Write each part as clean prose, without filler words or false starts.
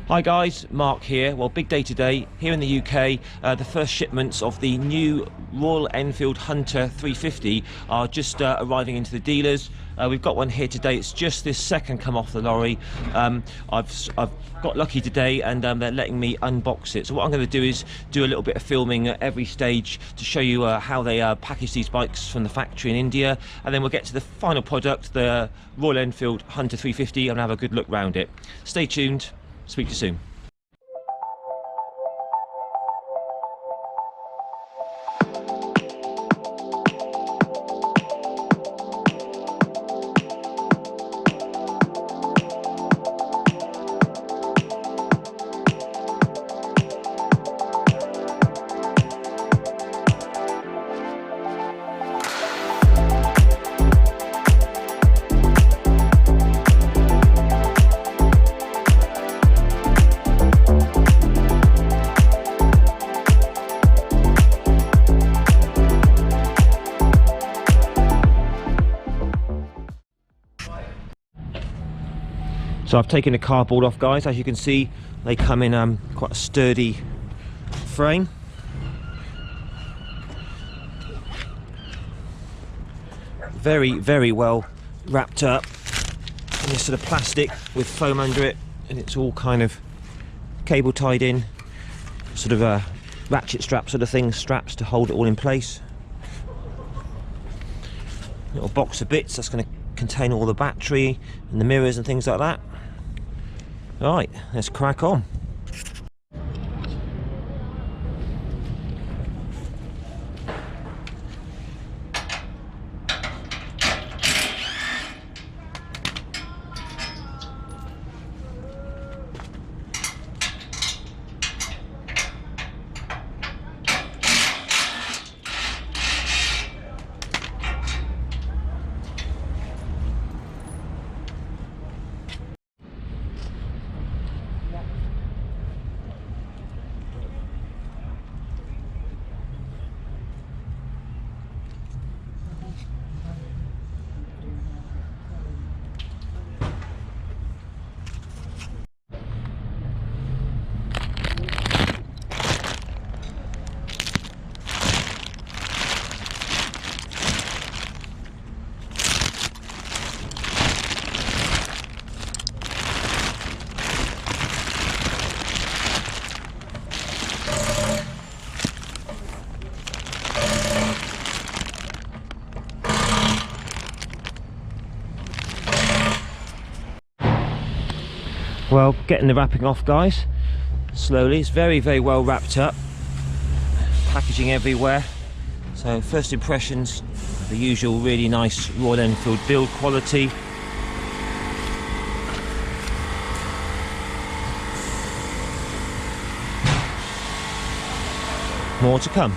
Hi guys, Mark here. Well, big day today here in the UK. The first shipments of the new Royal Enfield Hntr 350 are just arriving into the dealers. We've got one here today. It's just this second come off the lorry. I've got lucky today and they're letting me unbox it. So what I'm going to do is do a little bit of filming at every stage to show you how they package these bikes from the factory in India, and then we'll get to the final product, the Royal Enfield Hntr 350, and have a good look round it. Stay tuned. Speak to you soon. So I've taken the cardboard off, guys. As you can see, they come in quite a sturdy frame. Very, very well wrapped up in this sort of plastic with foam under it, and it's all kind of cable tied in, sort of a ratchet strap sort of thing, straps to hold it all in place. Little box of bits that's going to contain all the battery and the mirrors and things like that. Right, let's crack on. Well, getting the wrapping off, guys, slowly. It's very, very well wrapped up, packaging everywhere. So first impressions, the usual really nice Royal Enfield build quality. More to come.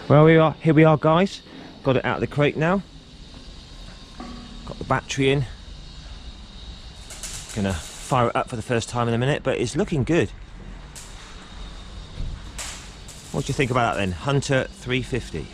Well, here we are, guys. Got it out of the crate now. Got the battery in. Gonna fire it up for the first time in a minute, but it's looking good. What do you think about that then? Hntr 350.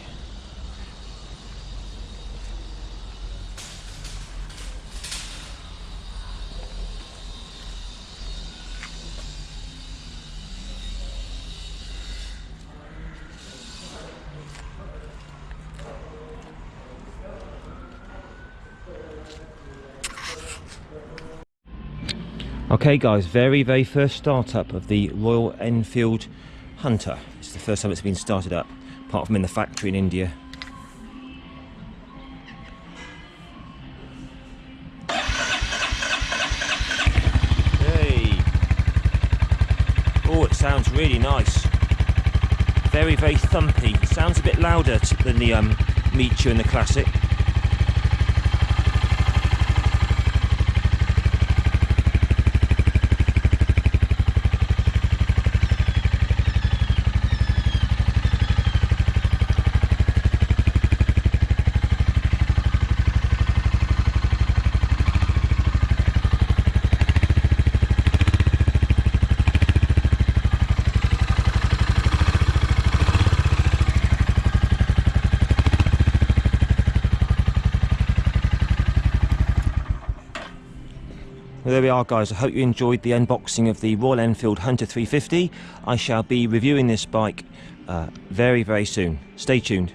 Okay guys, very first startup of the Royal Enfield Hntr. It's the first time it's been started up, apart from in the factory in India. Hey! Oh, it sounds really nice. Very thumpy. It sounds a bit louder than the Hntr and the Classic. Well, there we are guys, I hope you enjoyed the unboxing of the Royal Enfield Hntr 350. I shall be reviewing this bike very soon. Stay tuned.